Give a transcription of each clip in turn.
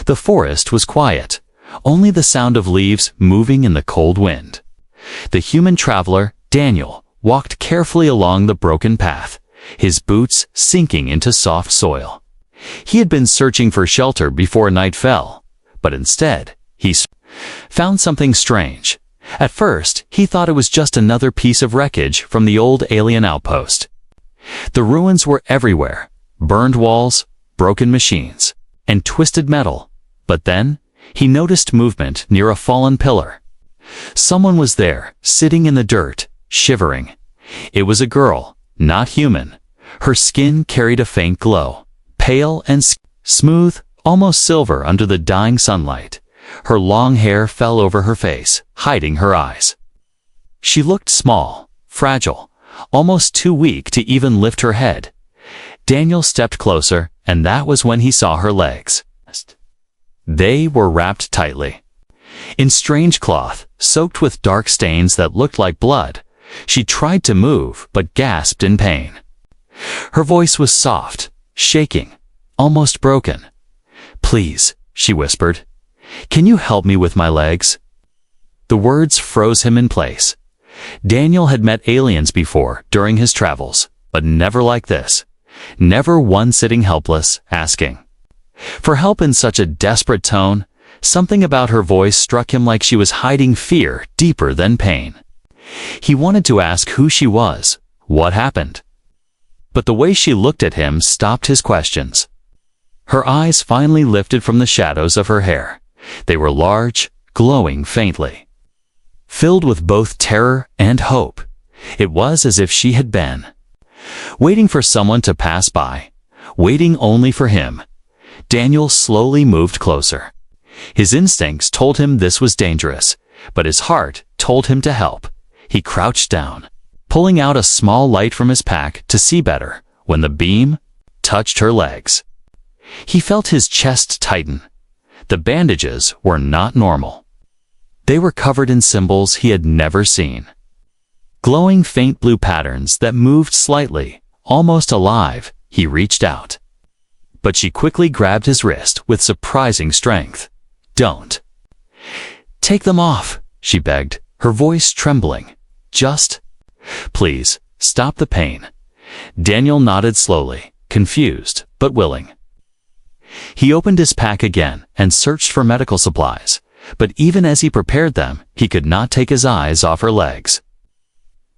The forest was quiet, only the sound of leaves moving in the cold wind. The human traveler, Daniel, walked carefully along the broken path, his boots sinking into soft soil. He had been searching for shelter before night fell, but instead, he found something strange. At first, he thought it was just another piece of wreckage from the old alien outpost. The ruins were everywhere, burned walls, broken machines, and twisted metal. But then, he noticed movement near a fallen pillar. Someone was there, sitting in the dirt, shivering. It was a girl, not human. Her skin carried a faint glow, pale and smooth, almost silver under the dying sunlight. Her long hair fell over her face, hiding her eyes. She looked small, fragile, almost too weak to even lift her head. Daniel stepped closer, and that was when he saw her legs. They were wrapped tightly in strange cloth, soaked with dark stains that looked like blood. She tried to move, but gasped in pain. Her voice was soft, shaking, almost broken. "Please," she whispered, "can you help me with my legs?" The words froze him in place. Daniel had met aliens before during his travels, but never like this. Never one sitting helpless, asking for help in such a desperate tone. Something about her voice struck him like she was hiding fear deeper than pain. He wanted to ask who she was, what happened. But the way she looked at him stopped his questions. Her eyes finally lifted from the shadows of her hair. They were large, glowing faintly, filled with both terror and hope. It was as if she had been waiting for someone to pass by, waiting only for him. Daniel slowly moved closer. His instincts told him this was dangerous, but his heart told him to help. He crouched down, pulling out a small light from his pack to see better. When the beam touched her legs, he felt his chest tighten. The bandages were not normal. They were covered in symbols he had never seen. Glowing faint blue patterns that moved slightly, almost alive. He reached out, but she quickly grabbed his wrist with surprising strength. "Don't take them off," she begged, her voice trembling. "Just, please, stop the pain." Daniel nodded slowly, confused, but willing. He opened his pack again and searched for medical supplies, but even as he prepared them, he could not take his eyes off her legs.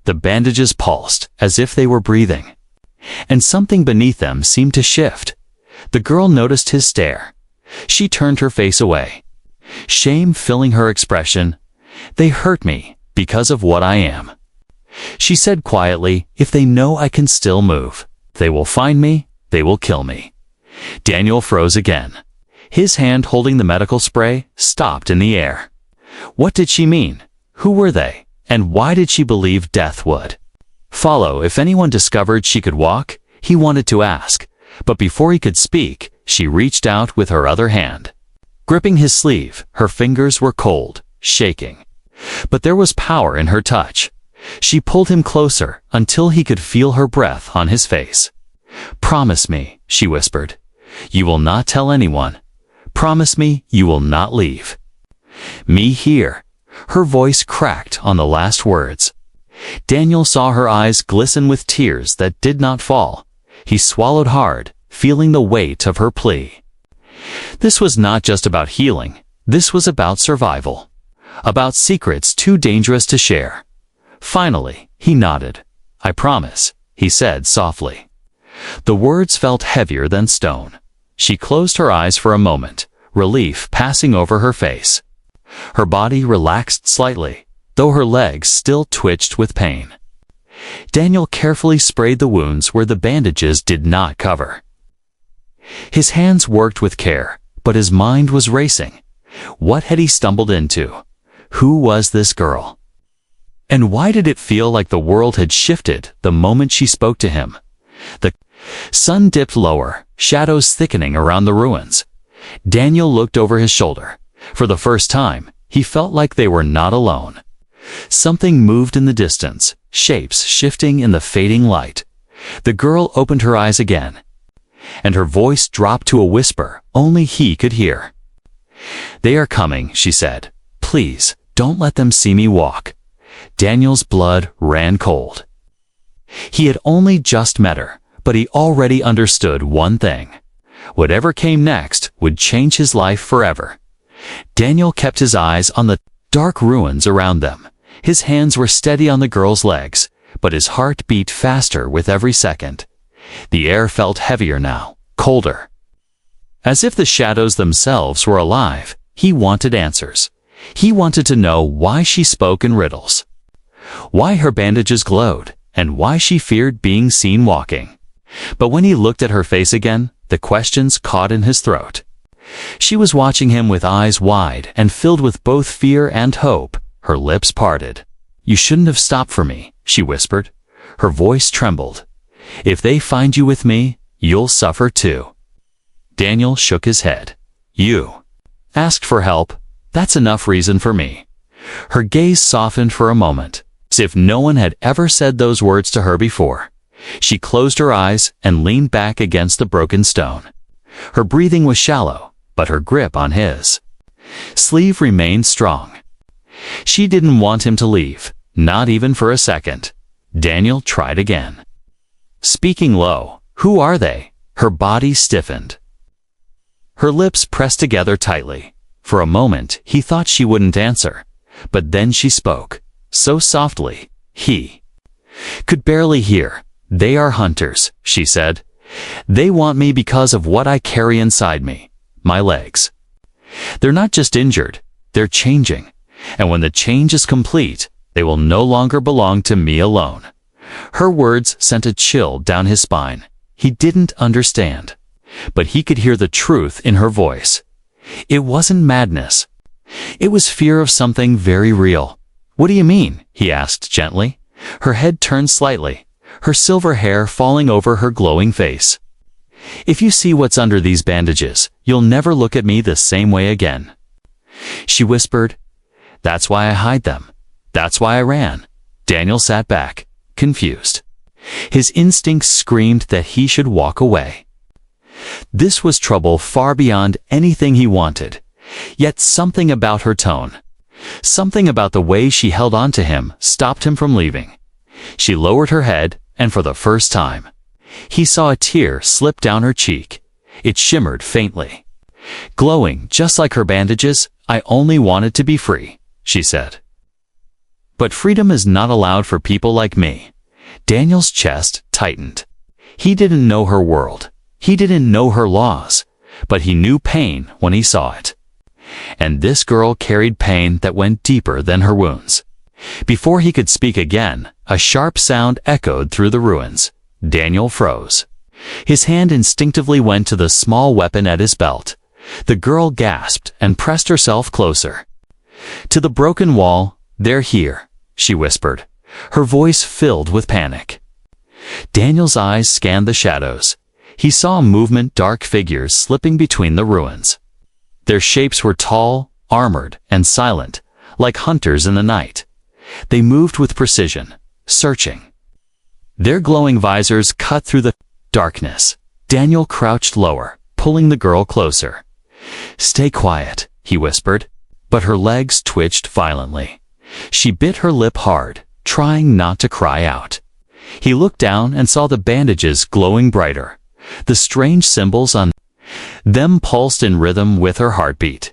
The bandages pulsed as if they were breathing, and something beneath them seemed to shift. The girl noticed his stare. She turned her face away, shame filling her expression. "They hurt me because of what I am," she said quietly. "If they know I can still move, they will find me, they will kill me." Daniel froze again. His hand holding the medical spray stopped in the air. What did she mean? Who were they? And why did she believe death would follow if anyone discovered she could walk? He wanted to ask, but before he could speak, she reached out with her other hand, gripping his sleeve. Her fingers were cold, shaking, but there was power in her touch. She pulled him closer until he could feel her breath on his face. "Promise me," she whispered, "you will not tell anyone. Promise me you will not leave me here." Her voice cracked on the last words. Daniel saw her eyes glisten with tears that did not fall. He swallowed hard, feeling the weight of her plea. This was not just about healing. This was about survival, about secrets too dangerous to share. Finally, he nodded. "I promise," he said softly. The words felt heavier than stone. She closed her eyes for a moment, relief passing over her face. Her body relaxed slightly, though her legs still twitched with pain. Daniel carefully sprayed the wounds where the bandages did not cover. His hands worked with care, but his mind was racing. What had he stumbled into? Who was this girl? And why did it feel like the world had shifted the moment she spoke to him? The sun dipped lower, shadows thickening around the ruins. Daniel looked over his shoulder. For the first time, he felt like they were not alone. Something moved in the distance, shapes shifting in the fading light. The girl opened her eyes again, and her voice dropped to a whisper only he could hear. "They are coming," she said. "Please, don't let them see me walk." Daniel's blood ran cold. He had only just met her, but he already understood one thing. Whatever came next would change his life forever. Daniel kept his eyes on the dark ruins around them. His hands were steady on the girl's legs, but his heart beat faster with every second. The air felt heavier now, colder. As if the shadows themselves were alive, he wanted answers. He wanted to know why she spoke in riddles, why her bandages glowed, and why she feared being seen walking. But when he looked at her face again, the questions caught in his throat. She was watching him with eyes wide and filled with both fear and hope. Her lips parted. "You shouldn't have stopped for me," she whispered. Her voice trembled. "If they find you with me, you'll suffer too." Daniel shook his head. "You asked for help. That's enough reason for me." Her gaze softened for a moment, as if no one had ever said those words to her before. She closed her eyes and leaned back against the broken stone. Her breathing was shallow, but her grip on his sleeve remained strong. She didn't want him to leave, not even for a second. Daniel tried again. Speaking low, "Who are they?" Her body stiffened. Her lips pressed together tightly. For a moment, he thought she wouldn't answer, but then she spoke, so softly, he could barely hear. "They are hunters," she said. "They want me because of what I carry inside me, my legs. They're not just injured, they're changing. And when the change is complete, they will no longer belong to me alone." Her words sent a chill down his spine. He didn't understand, but he could hear the truth in her voice. It wasn't madness. It was fear of something very real. "What do you mean?" he asked gently. Her head turned slightly, her silver hair falling over her glowing face. "If you see what's under these bandages, you'll never look at me the same way again." She whispered, "That's why I hide them. That's why I ran." Daniel sat back, confused. His instincts screamed that he should walk away. This was trouble far beyond anything he wanted. Yet something about her tone, something about the way she held on to him, stopped him from leaving. She lowered her head, and for the first time, he saw a tear slip down her cheek. It shimmered faintly, glowing just like her bandages. "I only wanted to be free," she said. "But freedom is not allowed for people like me." Daniel's chest tightened. He didn't know her world. He didn't know her laws, but he knew pain when he saw it. And this girl carried pain that went deeper than her wounds. Before he could speak again, a sharp sound echoed through the ruins. Daniel froze. His hand instinctively went to the small weapon at his belt. The girl gasped and pressed herself closer. "To the broken wall, they're here," she whispered, her voice filled with panic. Daniel's eyes scanned the shadows. He saw movement, dark figures slipping between the ruins. Their shapes were tall, armored, and silent, like hunters in the night. They moved with precision, searching. Their glowing visors cut through the darkness. Daniel crouched lower, pulling the girl closer. "Stay quiet," he whispered, but her legs twitched violently. She bit her lip hard, trying not to cry out. He looked down and saw the bandages glowing brighter. The strange symbols on them pulsed in rhythm with her heartbeat.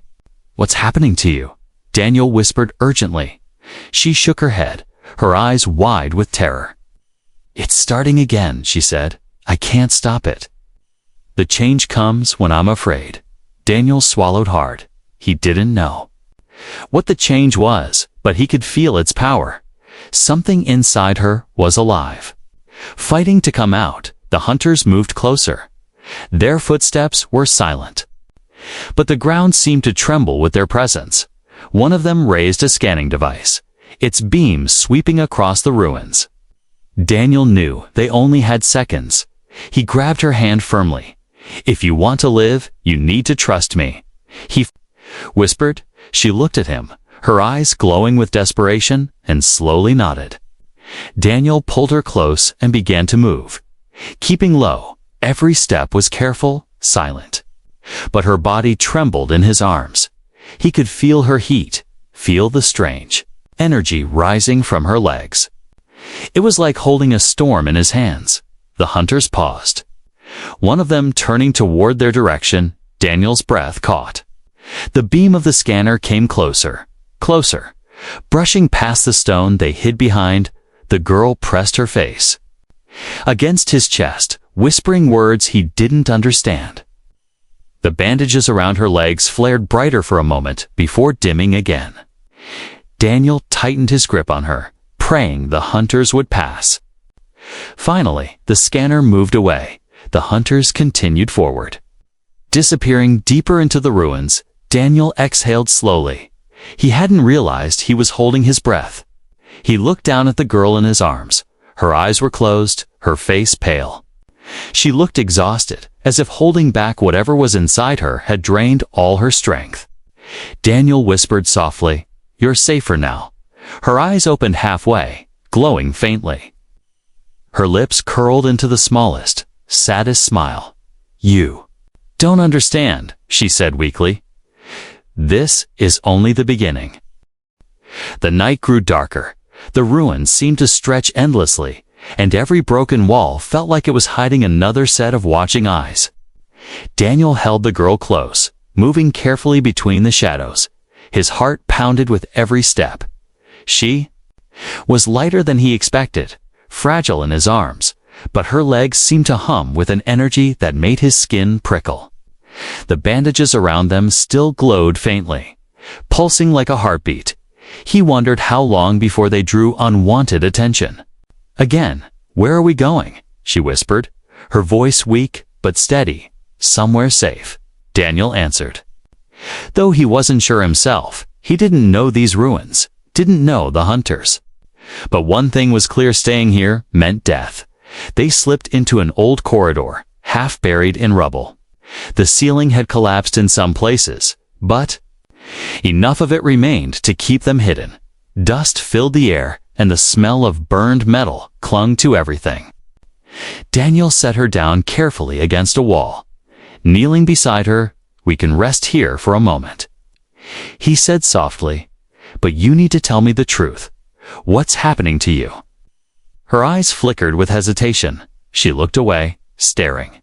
"What's happening to you?" Daniel whispered urgently. She shook her head, her eyes wide with terror. "It's starting again," she said. "I can't stop it." "The change comes when I'm afraid." Daniel swallowed hard. He didn't know what the change was, but he could feel its power. Something inside her was alive, fighting to come out. The hunters moved closer. Their footsteps were silent, but the ground seemed to tremble with their presence. One of them raised a scanning device, its beams sweeping across the ruins. Daniel knew they only had seconds. He grabbed her hand firmly. "If you want to live, you need to trust me," he whispered. She looked at him, her eyes glowing with desperation, and slowly nodded. Daniel pulled her close and began to move, keeping low. Every step was careful, silent. But her body trembled in his arms. He could feel her heat, feel the strange energy rising from her legs. It was like holding a storm in his hands. The hunters paused. One of them turning toward their direction, Daniel's breath caught. The beam of the scanner came closer, closer. Brushing past the stone they hid behind, the girl pressed her face against his chest, whispering words he didn't understand. The bandages around her legs flared brighter for a moment before dimming again. Daniel tightened his grip on her, praying the hunters would pass. Finally, the scanner moved away. The hunters continued forward. Disappearing deeper into the ruins, Daniel exhaled slowly. He hadn't realized he was holding his breath. He looked down at the girl in his arms. Her eyes were closed, her face pale. She looked exhausted, as if holding back whatever was inside her had drained all her strength. Daniel whispered softly, "You're safer now." Her eyes opened halfway, glowing faintly. Her lips curled into the smallest, saddest smile. "You don't understand," she said weakly. "This is only the beginning." The night grew darker. The ruins seemed to stretch endlessly, and every broken wall felt like it was hiding another set of watching eyes. Daniel held the girl close, moving carefully between the shadows. His heart pounded with every step. She was lighter than he expected, fragile in his arms, but her legs seemed to hum with an energy that made his skin prickle. The bandages around them still glowed faintly, pulsing like a heartbeat. He wondered how long before they drew unwanted attention. "Again, where are we going?" she whispered, her voice weak but steady. "Somewhere safe," Daniel answered. Though he wasn't sure himself, he didn't know these ruins, didn't know the hunters. But one thing was clear: staying here meant death. They slipped into an old corridor, half buried in rubble. The ceiling had collapsed in some places, but enough of it remained to keep them hidden. Dust filled the air, and the smell of burned metal clung to everything. Daniel set her down carefully against a wall. Kneeling beside her, "We can rest here for a moment," he said softly, "but you need to tell me the truth. What's happening to you?" Her eyes flickered with hesitation. She looked away, staring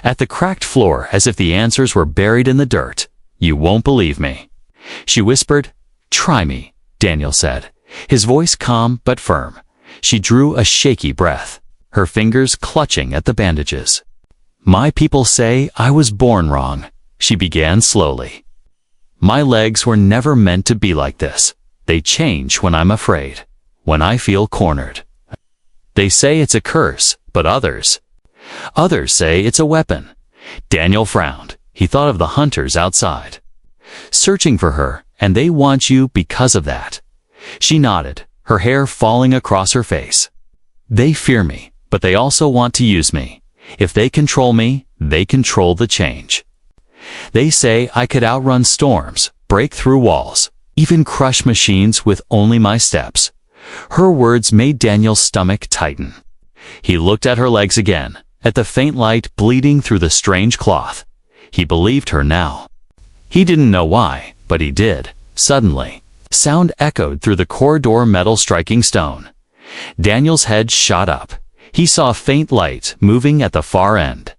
at the cracked floor as if the answers were buried in the dirt. "You won't believe me," she whispered. "Try me," Daniel said, his voice calm but firm. She drew a shaky breath, her fingers clutching at the bandages. "My people say I was born wrong," she began slowly. "My legs were never meant to be like this. They change when I'm afraid, when I feel cornered. They say it's a curse, but others say it's a weapon." Daniel frowned. He thought of the hunters outside, searching for her, "and they want you because of that." She nodded, her hair falling across her face. "They fear me, but they also want to use me. If they control me, they control the change. They say I could outrun storms, break through walls, even crush machines with only my steps." Her words made Daniel's stomach tighten. He looked at her legs again, at the faint light bleeding through the strange cloth. He believed her now. He didn't know why, but he did. Suddenly, sound echoed through the corridor, metal striking stone. Daniel's head shot up. He saw a faint light moving at the far end.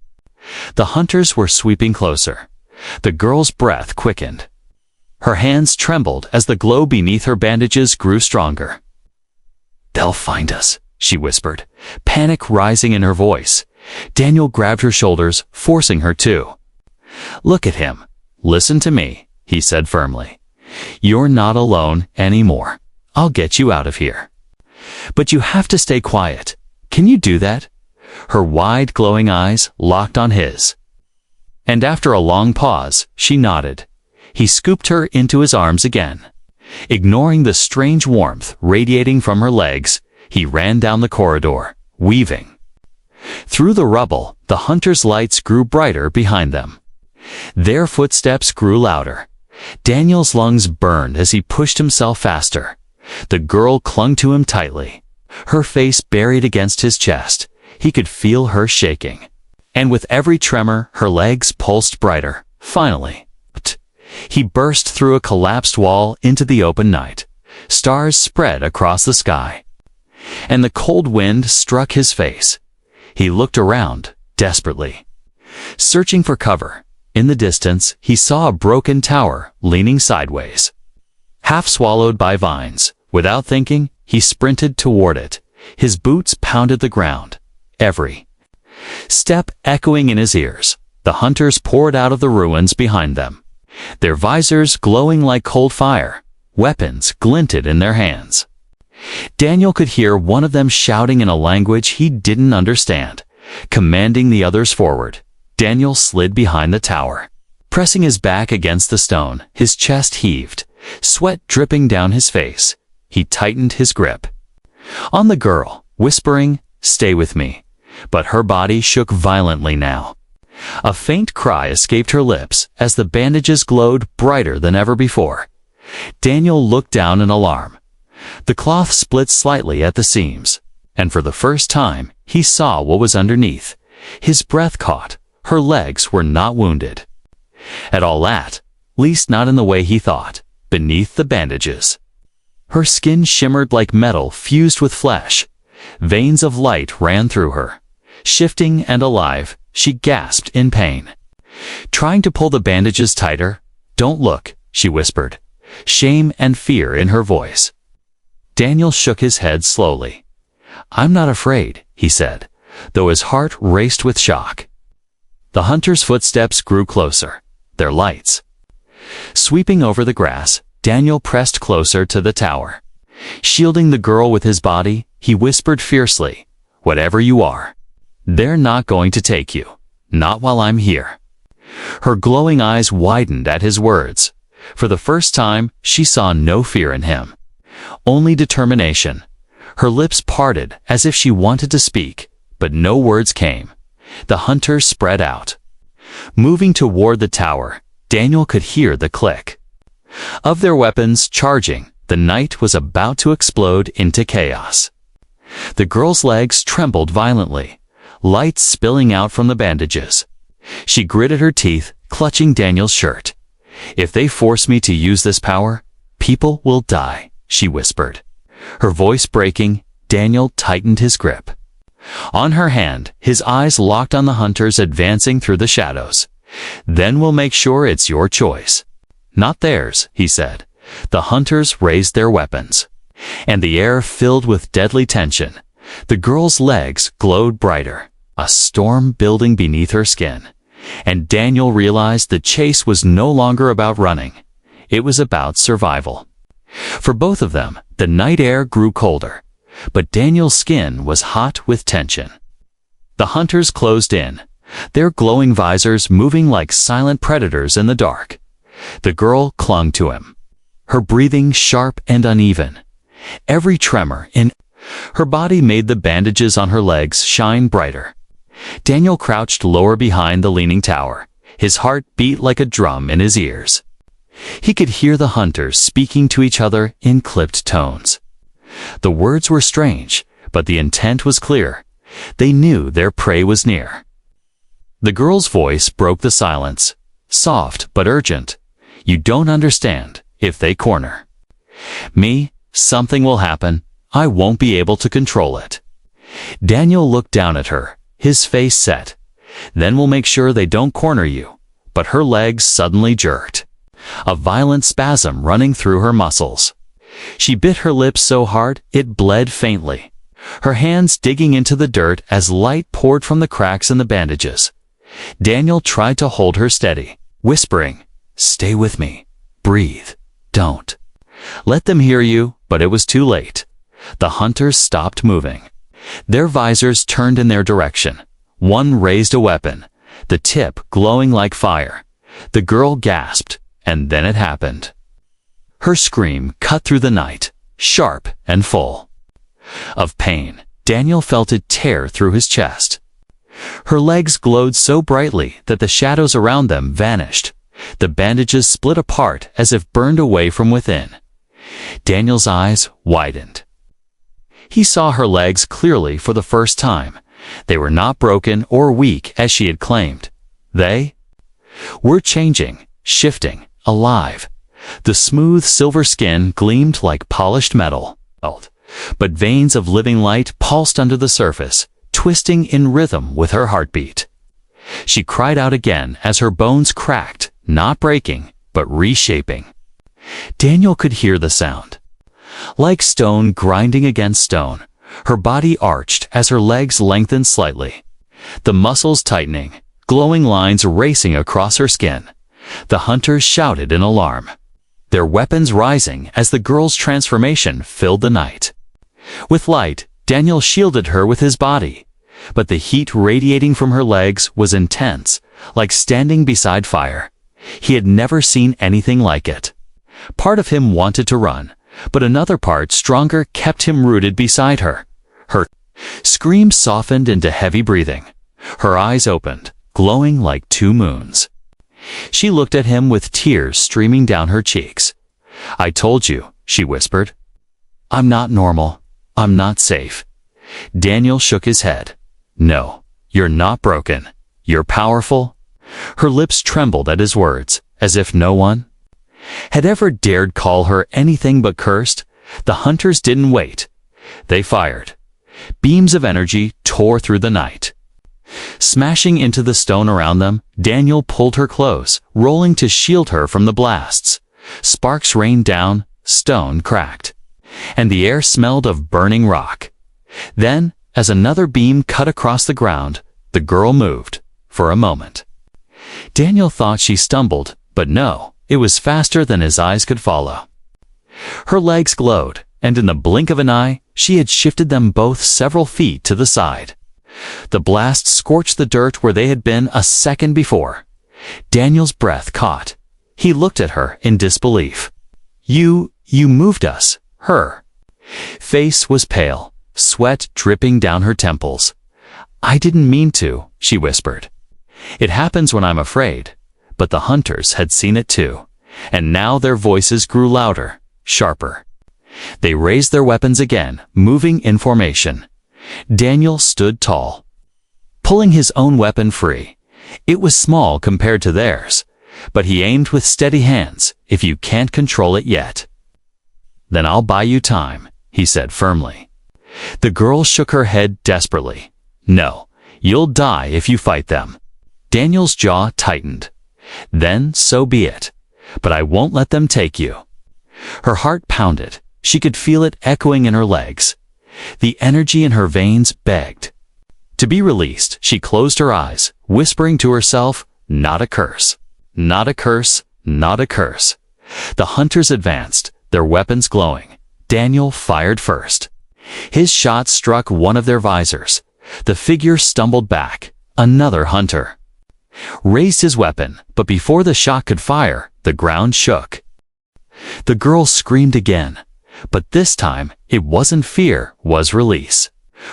The hunters were sweeping closer. The girl's breath quickened. Her hands trembled as the glow beneath her bandages grew stronger. "They'll find us," she whispered, panic rising in her voice. Daniel grabbed her shoulders, forcing her to look at him. "Listen to me," he said firmly. "You're not alone anymore. I'll get you out of here. But you have to stay quiet. Can you do that?" Her wide, glowing eyes locked on his. And after a long pause, she nodded. He scooped her into his arms again. Ignoring the strange warmth radiating from her legs, he ran down the corridor, weaving through the rubble. The hunters' lights grew brighter behind them. Their footsteps grew louder. Daniel's lungs burned as he pushed himself faster. The girl clung to him tightly, her face buried against his chest. He could feel her shaking, and with every tremor, her legs pulsed brighter. Finally, He burst through a collapsed wall into the open night. Stars spread across the sky, and the cold wind struck his face. He looked around, desperately, searching for cover. In the distance, he saw a broken tower leaning sideways, half swallowed by vines. Without thinking, he sprinted toward it. His boots pounded the ground, every step echoing in his ears. The hunters poured out of the ruins behind them, their visors glowing like cold fire. Weapons glinted in their hands. Daniel could hear one of them shouting in a language he didn't understand, commanding the others forward. Daniel slid behind the tower, pressing his back against the stone. His chest heaved, sweat dripping down his face. He tightened his grip on the girl, whispering, "Stay with me." But her body shook violently now. A faint cry escaped her lips as the bandages glowed brighter than ever before. Daniel looked down in alarm. The cloth split slightly at the seams, and for the first time, he saw what was underneath. His breath caught. Her legs were not wounded at all, at least not in the way he thought, beneath the bandages. Her skin shimmered like metal fused with flesh. Veins of light ran through her. Shifting and alive, she gasped in pain, trying to pull the bandages tighter. "Don't look," she whispered, shame and fear in her voice. Daniel shook his head slowly. "I'm not afraid," he said, though his heart raced with shock. The hunters' footsteps grew closer, their lights sweeping over the grass. Daniel pressed closer to the tower. Shielding the girl with his body, he whispered fiercely, "Whatever you are, they're not going to take you. Not while I'm here." Her glowing eyes widened at his words. For the first time, she saw no fear in him, only determination. Her lips parted as if she wanted to speak, but no words came. The hunters spread out, moving toward the tower. Daniel could hear the click of their weapons charging. The night was about to explode into chaos. The girl's legs trembled violently, light spilling out from the bandages. She gritted her teeth, clutching Daniel's shirt. "If they force me to use this power, people will die," she whispered. Her voice breaking, Daniel tightened his grip on her hand, his eyes locked on the hunters advancing through the shadows. "Then we'll make sure it's your choice, not theirs," he said. The hunters raised their weapons, and the air filled with deadly tension. The girl's legs glowed brighter, a storm building beneath her skin. And Daniel realized the chase was no longer about running. It was about survival. For both of them, the night air grew colder, but Daniel's skin was hot with tension. The hunters closed in, their glowing visors moving like silent predators in the dark. The girl clung to him, her breathing sharp and uneven. Every tremor in her body made the bandages on her legs shine brighter. Daniel crouched lower behind the leaning tower. His heart beat like a drum in his ears. He could hear the hunters speaking to each other in clipped tones. The words were strange, but the intent was clear. They knew their prey was near. The girl's voice broke the silence, soft but urgent. "You don't understand. If they corner me, something will happen. I won't be able to control it." Daniel looked down at her, his face set. "Then we'll make sure they don't corner you." But her legs suddenly jerked, a violent spasm running through her muscles. She bit her lips so hard it bled faintly, her hands digging into the dirt as light poured from the cracks in the bandages. Daniel tried to hold her steady, whispering, "Stay with me. Breathe. Don't let them hear you." But it was too late. The hunters stopped moving. Their visors turned in their direction. One raised a weapon, the tip glowing like fire. The girl gasped, and then it happened. Her scream cut through the night, sharp and full of pain. Daniel felt it tear through his chest. Her legs glowed so brightly that the shadows around them vanished. The bandages split apart as if burned away from within. Daniel's eyes widened. He saw her legs clearly for the first time. They were not broken or weak as she had claimed. They were changing, shifting, alive. The smooth silver skin gleamed like polished metal, but veins of living light pulsed under the surface, twisting in rhythm with her heartbeat. She cried out again as her bones cracked, not breaking, but reshaping. Daniel could hear the sound. Like stone grinding against stone, her body arched as her legs lengthened slightly. The muscles tightening, glowing lines racing across her skin. The hunters shouted in alarm, their weapons rising as the girl's transformation filled the night. With light, Daniel shielded her with his body, but the heat radiating from her legs was intense, like standing beside fire. He had never seen anything like it. Part of him wanted to run, but another part, stronger, kept him rooted beside her. Her scream softened into heavy breathing. Her eyes opened, glowing like two moons. She looked at him with tears streaming down her cheeks. "I told you," she whispered. "I'm not normal. I'm not safe." Daniel shook his head. "No, you're not broken. You're powerful." Her lips trembled at his words, as if no one had ever dared call her anything but cursed. The hunters didn't wait. They fired. Beams of energy tore through the night. Smashing into the stone around them, Daniel pulled her close, rolling to shield her from the blasts. Sparks rained down, stone cracked, and the air smelled of burning rock. Then, as another beam cut across the ground, the girl moved, for a moment. Daniel thought she stumbled, but no, it was faster than his eyes could follow. Her legs glowed, and in the blink of an eye, she had shifted them both several feet to the side. The blast scorched the dirt where they had been a second before. Daniel's breath caught. He looked at her in disbelief. You moved us, her." Face was pale, sweat dripping down her temples. "I didn't mean to," she whispered. "It happens when I'm afraid." But the hunters had seen it too, and now their voices grew louder, sharper. They raised their weapons again, moving in formation. Daniel stood tall, pulling his own weapon free. It was small compared to theirs, but he aimed with steady hands. "If you can't control it yet, then I'll buy you time," he said firmly. The girl shook her head desperately. "No, you'll die if you fight them." Daniel's jaw tightened. "Then so be it, but I won't let them take you." Her heart pounded. She could feel it echoing in her legs. The energy in her veins begged to be released. She closed her eyes, whispering to herself, "Not a curse, not a curse, not a curse." The hunters advanced, their weapons glowing. Daniel fired first. His shot struck one of their visors. The figure stumbled back. Another hunter raised his weapon, but before the shot could fire, the ground shook. The girl screamed again, but this time it wasn't fear, was release.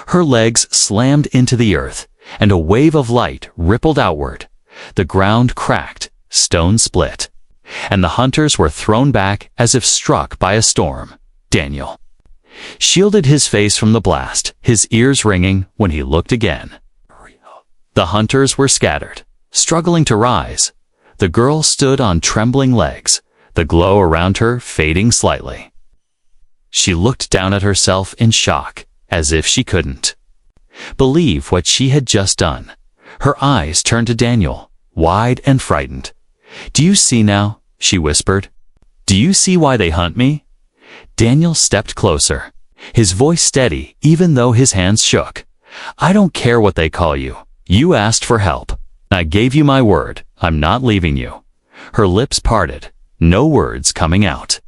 Her legs slammed into the earth, and a wave of light rippled outward. The ground cracked, stone split, and the hunters were thrown back as if struck by a storm. Daniel shielded his face from the blast, his ears ringing when he looked again. The hunters were scattered, struggling to rise. The girl stood on trembling legs, the glow around her fading slightly. She looked down at herself in shock, as if she couldn't believe what she had just done. Her eyes turned to Daniel, wide and frightened. "Do you see now?" she whispered. "Do you see why they hunt me?" Daniel stepped closer, his voice steady even though his hands shook. "I don't care what they call you. You asked for help. I gave you my word. I'm not leaving you." Her lips parted, no words coming out.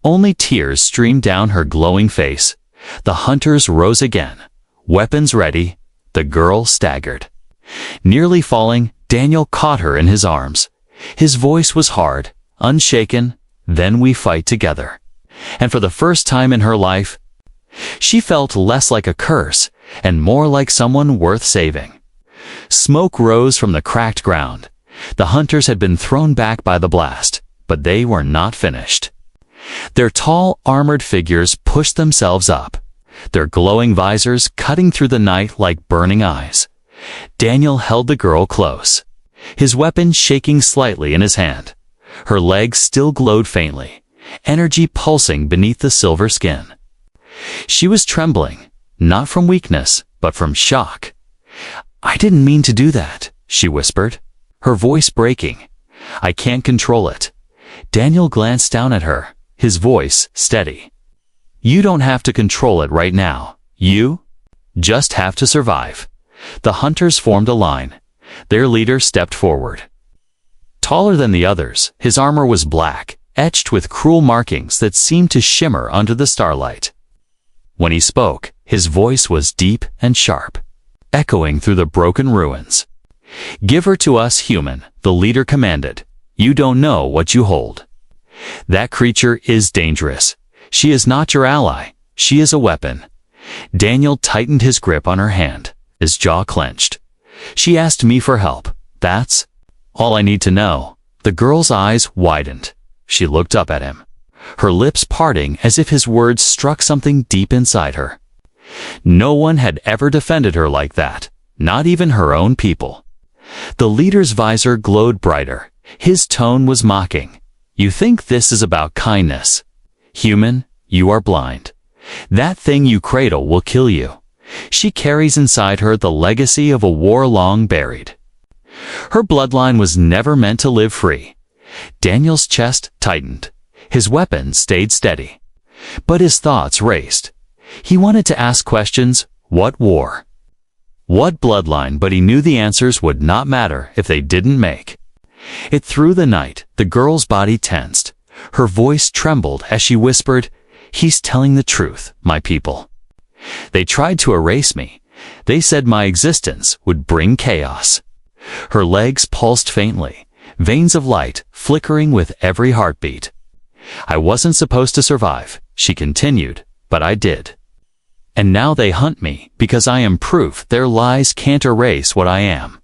Only tears streamed down her glowing face. The hunters rose again, weapons ready. The girl staggered. Nearly falling, Daniel caught her in his arms. His voice was hard, unshaken. "Then we fight together." And for the first time in her life, she felt less like a curse and more like someone worth saving. Smoke rose from the cracked ground. The hunters had been thrown back by the blast, but they were not finished. Their tall, armored figures pushed themselves up, their glowing visors cutting through the night like burning eyes. Daniel held the girl close, his weapon shaking slightly in his hand. Her legs still glowed faintly, energy pulsing beneath the silver skin. She was trembling, not from weakness, but from shock. "I didn't mean to do that," she whispered, her voice breaking. "I can't control it." Daniel glanced down at her, his voice steady. "You don't have to control it right now. You just have to survive." The hunters formed a line. Their leader stepped forward. Taller than the others, his armor was black, etched with cruel markings that seemed to shimmer under the starlight. When he spoke, his voice was deep and sharp, echoing through the broken ruins. "Give her to us, human," the leader commanded. "You don't know what you hold. That creature is dangerous. She is not your ally. She is a weapon." Daniel tightened his grip on her hand, his jaw clenched. "She asked me for help. That's all I need to know." The girl's eyes widened. She looked up at him, her lips parting as if his words struck something deep inside her. No one had ever defended her like that, not even her own people. The leader's visor glowed brighter. His tone was mocking. "You think this is about kindness? Human, you are blind. That thing you cradle will kill you. She carries inside her the legacy of a war long buried. Her bloodline was never meant to live free." Daniel's chest tightened. His weapon stayed steady. But his thoughts raced. He wanted to ask questions. What war? What bloodline? But he knew the answers would not matter if they didn't make it through the night. The girl's body tensed. Her voice trembled as she whispered, "He's telling the truth, my people. They tried to erase me. They said my existence would bring chaos." Her legs pulsed faintly, veins of light flickering with every heartbeat. "I wasn't supposed to survive," she continued, "but I did. And now they hunt me because I am proof their lies can't erase what I am."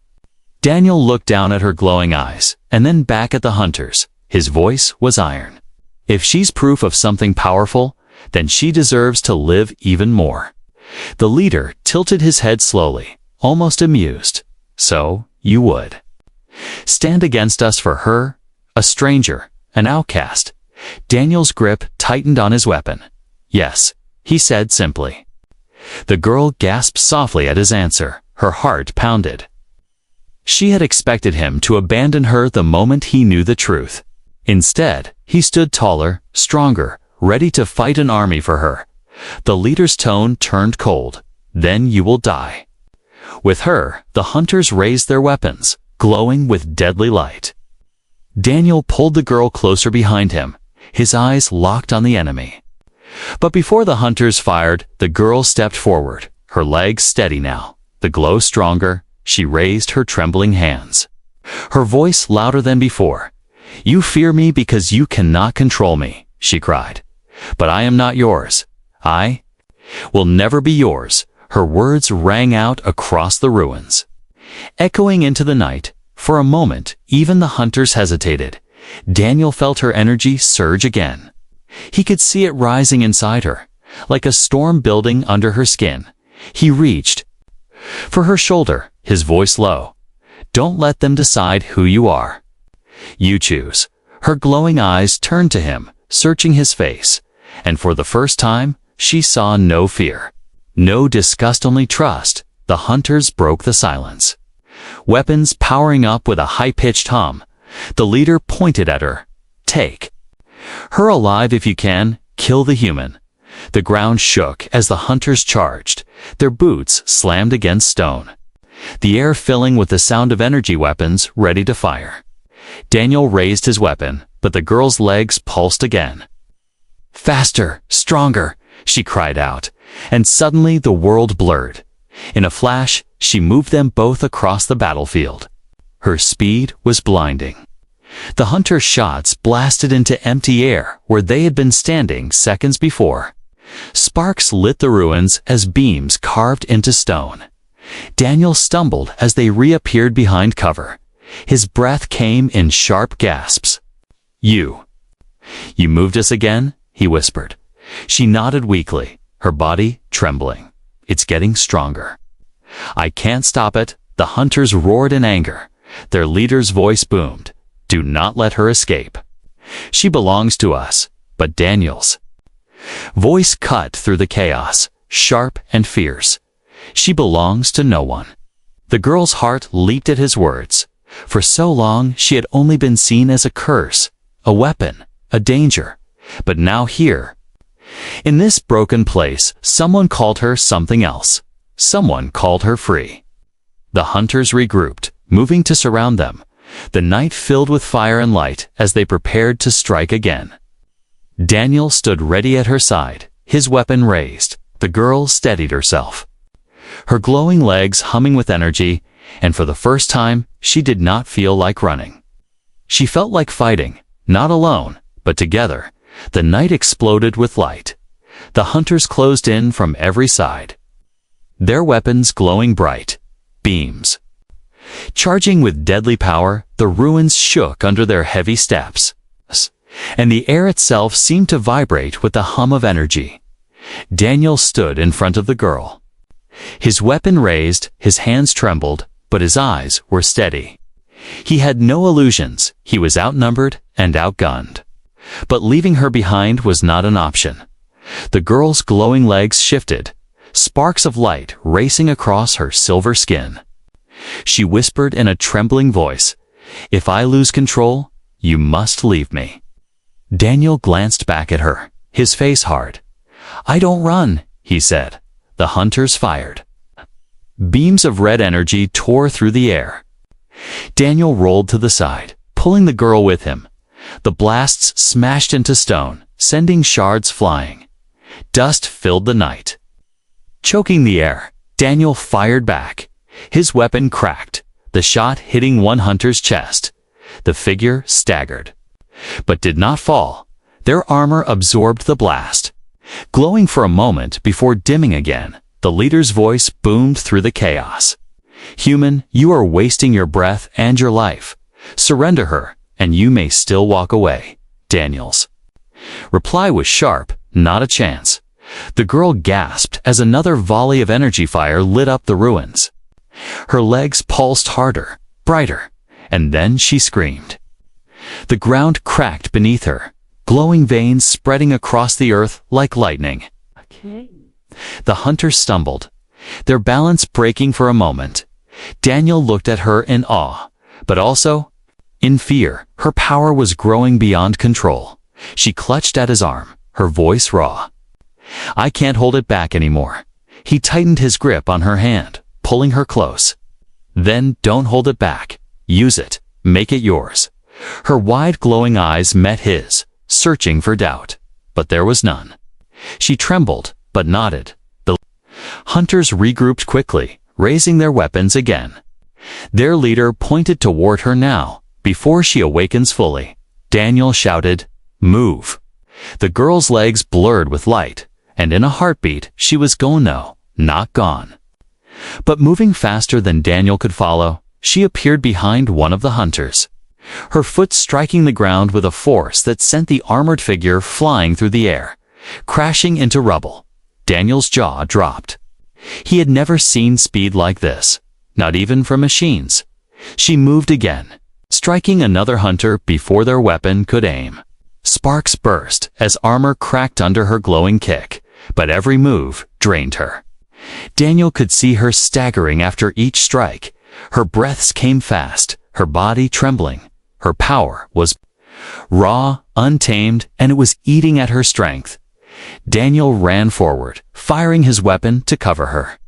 Daniel looked down at her glowing eyes, and then back at the hunters. His voice was iron. "If she's proof of something powerful, then she deserves to live even more." The leader tilted his head slowly, almost amused. "So, you would stand against us for her? A stranger, an outcast?" Daniel's grip tightened on his weapon. "Yes," he said simply. The girl gasped softly at his answer. Her heart pounded. She had expected him to abandon her the moment he knew the truth. Instead, he stood taller, stronger, ready to fight an army for her. The leader's tone turned cold. "Then you will die." With her, the hunters raised their weapons, glowing with deadly light. Daniel pulled the girl closer behind him, his eyes locked on the enemy. But before the hunters fired, the girl stepped forward, her legs steady now, the glow stronger. She raised her trembling hands, her voice louder than before. "You fear me because you cannot control me," she cried. "But I am not yours. I will never be yours." Her words rang out across the ruins, echoing into the night. For a moment, even the hunters hesitated. Daniel felt her energy surge again. He could see it rising inside her, like a storm building under her skin. He reached for her shoulder, his voice low. "Don't let them decide who you are. You choose." Her glowing eyes turned to him, searching his face, and for the first time, she saw no fear, no disgust, only trust. The hunters broke the silence, weapons powering up with a high-pitched hum. The leader pointed at her. "Take her alive if you can. Kill the human." The ground shook as the hunters charged, their boots slammed against stone, the air filling with the sound of energy weapons ready to fire. Daniel raised his weapon, but the girl's legs pulsed again. "Faster, stronger," she cried out, and suddenly the world blurred. In a flash, she moved them both across the battlefield. Her speed was blinding. The hunter shots blasted into empty air where they had been standing seconds before. Sparks lit the ruins as beams carved into stone. Daniel stumbled as they reappeared behind cover. His breath came in sharp gasps. You moved us again?" he whispered. She nodded weakly, her body trembling. "It's getting stronger." "I can't stop it." The hunters roared in anger. Their leader's voice boomed. Do not let her escape. She belongs to us, but Daniel's voice cut through the chaos, sharp and fierce. She belongs to no one. The girl's heart leaped at his words. For so long, she had only been seen as a curse, a weapon, a danger. But now here, in this broken place, someone called her something else. Someone called her free. The hunters regrouped, moving to surround them, the night filled with fire and light as they prepared to strike again. Daniel stood ready at her side, his weapon raised. The girl steadied herself, her glowing legs humming with energy, and for the first time, she did not feel like running. She felt like fighting, not alone, but together. The night exploded with light. The hunters closed in from every side, their weapons glowing bright beams. Charging with deadly power, the ruins shook under their heavy steps, and the air itself seemed to vibrate with the hum of energy. Daniel stood in front of the girl. His weapon raised, his hands trembled, but his eyes were steady. He had no illusions. He was outnumbered and outgunned. But leaving her behind was not an option. The girl's glowing legs shifted, sparks of light racing across her silver skin. She whispered in a trembling voice, "If I lose control, you must leave me." Daniel glanced back at her, his face hard. "I don't run," he said. The hunters fired. Beams of red energy tore through the air. Daniel rolled to the side, pulling the girl with him. The blasts smashed into stone, sending shards flying. Dust filled the night. Choking the air, Daniel fired back. His weapon cracked, the shot hitting one hunter's chest. The figure staggered, but did not fall. Their armor absorbed the blast. Glowing for a moment before dimming again, the leader's voice boomed through the chaos. "Human, you are wasting your breath and your life. Surrender her, and you may still walk away." Daniel's reply was sharp, not a chance. The girl gasped as another volley of energy fire lit up the ruins. Her legs pulsed harder, brighter, and then she screamed. The ground cracked beneath her, glowing veins spreading across the earth like lightning. The hunters stumbled, their balance breaking for a moment. Daniel looked at her in awe, but also in fear. Her power was growing beyond control. She clutched at his arm, her voice raw. "I can't hold it back anymore." He tightened his grip on her hand, pulling her close. "Then don't hold it back. Use it. Make it yours." Her wide glowing eyes met his, searching for doubt, but there was none. She trembled, but nodded. The hunters regrouped quickly, raising their weapons again. Their leader pointed toward her now, before she awakens fully. Daniel shouted, "Move." The girl's legs blurred with light, and in a heartbeat she was gone. No, not gone, but moving faster than Daniel could follow. She appeared behind one of the hunters, her foot striking the ground with a force that sent the armored figure flying through the air, crashing into rubble. Daniel's jaw dropped. He had never seen speed like this, not even from machines. She moved again, striking another hunter before their weapon could aim. Sparks burst as armor cracked under her glowing kick, but every move drained her. Daniel could see her staggering after each strike. Her breaths came fast, her body trembling. Her power was raw, untamed, and it was eating at her strength. Daniel ran forward, firing his weapon to cover her.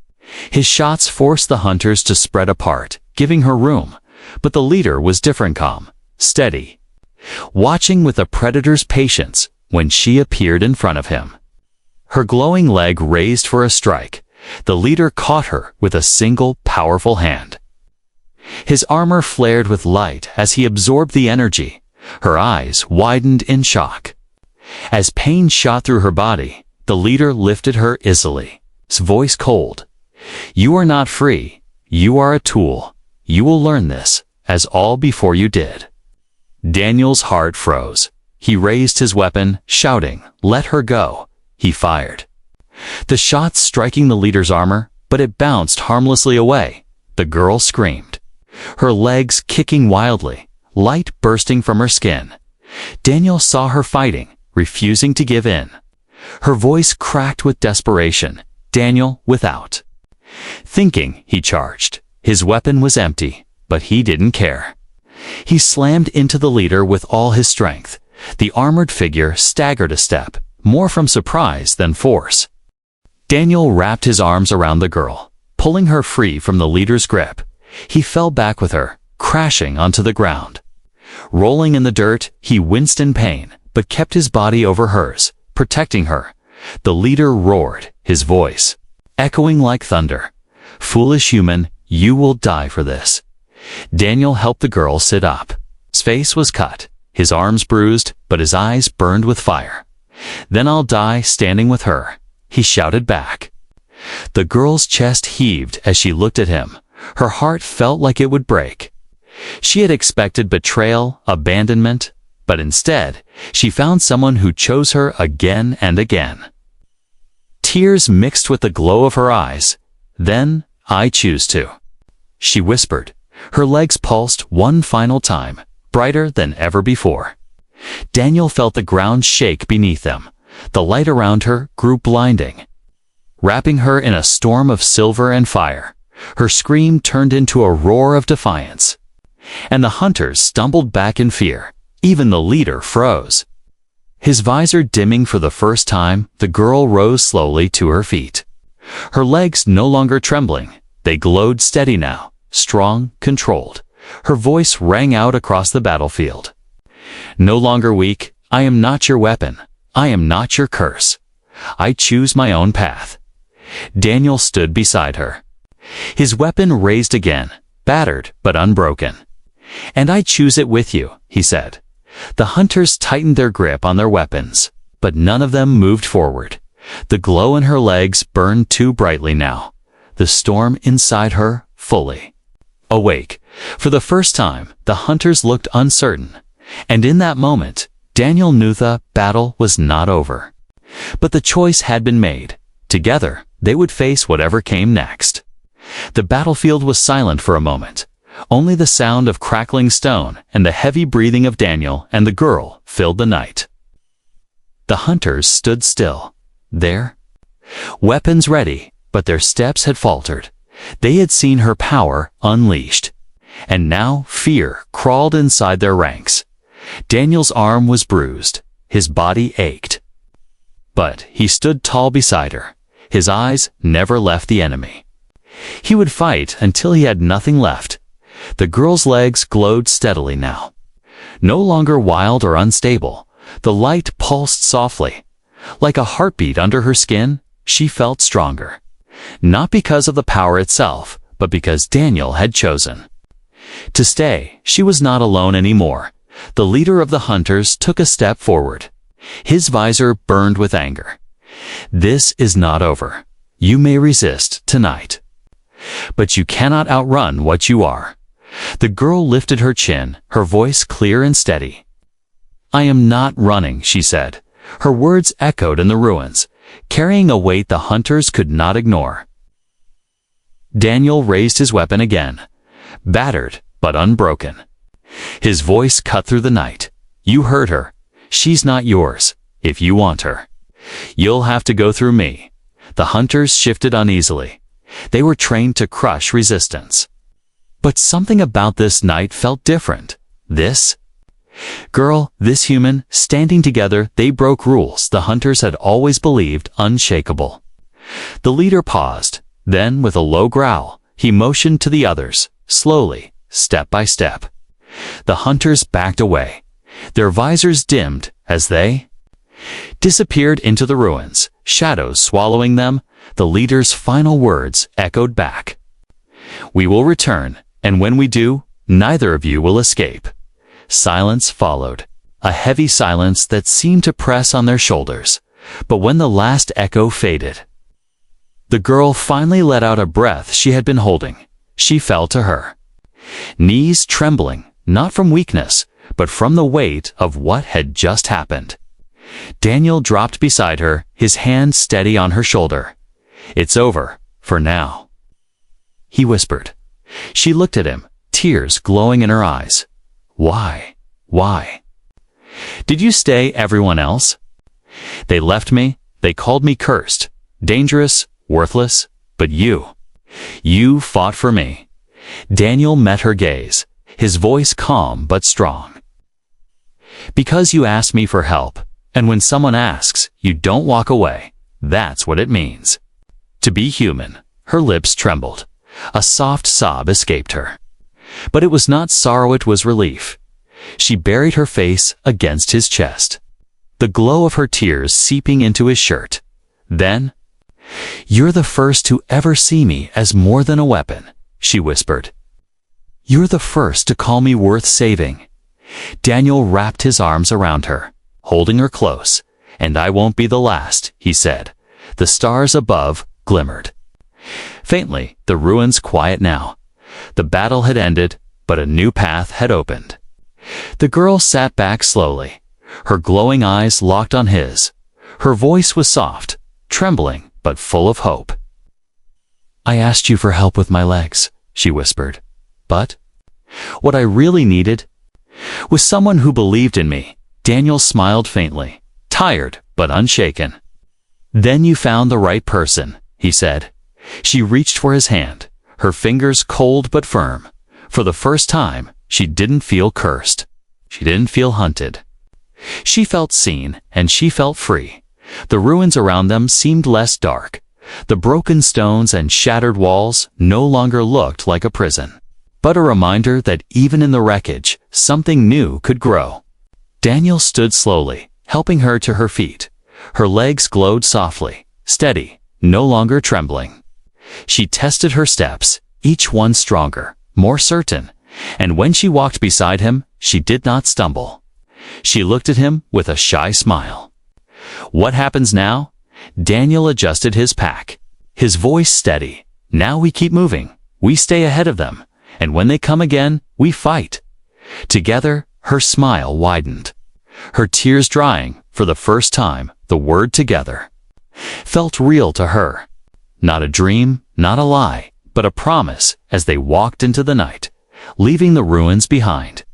His shots forced the hunters to spread apart, giving her room, but the leader was different, calm, steady, watching with a predator's patience when she appeared in front of him. Her glowing leg raised for a strike. The leader caught her with a single powerful hand. His armor flared with light as he absorbed the energy. Her eyes widened in shock. As pain shot through her body, the leader lifted her easily, his voice cold. "You are not free. You are a tool. You will learn this, as all before you did." Daniel's heart froze. He raised his weapon, shouting, "Let her go." He fired, the shot striking the leader's armor, but it bounced harmlessly away. The girl screamed, her legs kicking wildly, light bursting from her skin. Daniel saw her fighting, refusing to give in. Her voice cracked with desperation. Daniel without. Thinking, he charged. His weapon was empty, but he didn't care. He slammed into the leader with all his strength. The armored figure staggered a step, more from surprise than force. Daniel wrapped his arms around the girl, pulling her free from the leader's grip. He fell back with her, crashing onto the ground. Rolling in the dirt, he winced in pain, but kept his body over hers, protecting her. The leader roared, his voice echoing like thunder. "Foolish human, you will die for this." Daniel helped the girl sit up. His face was cut, his arms bruised, but his eyes burned with fire. "Then I'll die standing with her," he shouted back. The girl's chest heaved as she looked at him. Her heart felt like it would break. She had expected betrayal, abandonment, but instead, she found someone who chose her again and again. Tears mixed with the glow of her eyes. "Then, I choose to," she whispered. Her legs pulsed one final time, brighter than ever before. Daniel felt the ground shake beneath them. The light around her grew blinding, wrapping her in a storm of silver and fire. Her scream turned into a roar of defiance. And the hunters stumbled back in fear. Even the leader froze. His visor dimming for the first time, the girl rose slowly to her feet. Her legs no longer trembling. They glowed steady now, strong, controlled. Her voice rang out across the battlefield. "No longer weak, I am not your weapon. I am not your curse. I choose my own path." Daniel stood beside her. His weapon raised again, battered but unbroken. "And I choose it with you," he said. The hunters tightened their grip on their weapons, but none of them moved forward. The glow in her legs burned too brightly now. The storm inside her fully awake. For the first time, the hunters looked uncertain. And in that moment, Daniel knew the battle was not over. But the choice had been made. Together, they would face whatever came next. The battlefield was silent for a moment. Only the sound of crackling stone and the heavy breathing of Daniel and the girl filled the night. The hunters stood still, there, weapons ready, but their steps had faltered. They had seen her power unleashed. And now fear crawled inside their ranks. Daniel's arm was bruised, his body ached. But he stood tall beside her. His eyes never left the enemy. He would fight until he had nothing left. The girl's legs glowed steadily now. No longer wild or unstable, the light pulsed softly. Like a heartbeat under her skin, she felt stronger. Not because of the power itself, but because Daniel had chosen to stay. She was not alone anymore. The leader of the hunters took a step forward. His visor burned with anger. "This is not over. You may resist tonight, but you cannot outrun what you are." The girl lifted her chin, her voice clear and steady. "I am not running," she said. Her words echoed in the ruins, carrying a weight the hunters could not ignore. Daniel raised his weapon again, battered but unbroken. His voice cut through the night. "You heard her. She's not yours, if you want her. You'll have to go through me." The hunters shifted uneasily. They were trained to crush resistance. But something about this night felt different. This girl, this human, standing together, they broke rules the hunters had always believed unshakable. The leader paused. Then, with a low growl, he motioned to the others, slowly, step by step. The hunters backed away. Their visors dimmed as they disappeared into the ruins, shadows swallowing them. The leader's final words echoed back. "We will return, and when we do, neither of you will escape." Silence followed, a heavy silence that seemed to press on their shoulders. But when the last echo faded, the girl finally let out a breath she had been holding. She fell to her knees, trembling, not from weakness, but from the weight of what had just happened. Daniel dropped beside her, his hand steady on her shoulder. "It's over, for now," he whispered. She looked at him, tears glowing in her eyes. Why? Why? Did you stay everyone else? They left me, they called me cursed, dangerous, worthless, but you fought for me. Daniel met her gaze, his voice calm but strong. Because you asked me for help, and when someone asks, you don't walk away. That's what it means. To be human. Her lips trembled. A soft sob escaped her. But it was not sorrow, it was relief. She buried her face against his chest, the glow of her tears seeping into his shirt. Then, "You're the first to ever see me as more than a weapon," she whispered. "You're the first to call me worth saving." Daniel wrapped his arms around her, holding her close. "And I won't be the last," he said. The stars above glimmered. Faintly, the ruins quiet now. The battle had ended, but a new path had opened. The girl sat back slowly, her glowing eyes locked on his. Her voice was soft, trembling, but full of hope. "I asked you for help with my legs," she whispered. "But what I really needed was someone who believed in me." Daniel smiled faintly, tired but unshaken. "Then you found the right person," he said. She reached for his hand, her fingers cold but firm. For the first time, she didn't feel cursed. She didn't feel hunted. She felt seen, and she felt free. The ruins around them seemed less dark. The broken stones and shattered walls no longer looked like a prison, but a reminder that even in the wreckage, something new could grow. Daniel stood slowly, helping her to her feet. Her legs glowed softly, steady, no longer trembling. She tested her steps, each one stronger, more certain, and when she walked beside him, she did not stumble. She looked at him with a shy smile. "What happens now?" Daniel adjusted his pack, his voice steady. "Now we keep moving. We stay ahead of them, and when they come again, we fight." Together, her smile widened. Her tears drying, for the first time, the word together felt real to her. Not a dream, not a lie, but a promise as they walked into the night, leaving the ruins behind.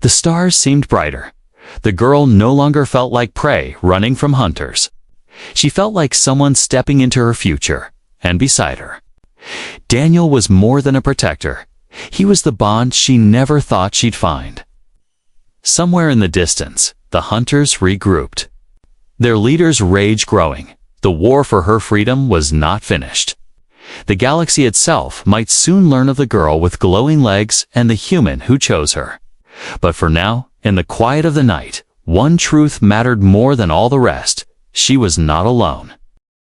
The stars seemed brighter. The girl no longer felt like prey running from hunters. She felt like someone stepping into her future, and beside her, Daniel was more than a protector. He was the bond she never thought she'd find. Somewhere in the distance, the hunters regrouped, their leader's rage growing. The war for her freedom was not finished. The galaxy itself might soon learn of the girl with glowing legs and the human who chose her. But for now, in the quiet of the night, one truth mattered more than all the rest. She was not alone.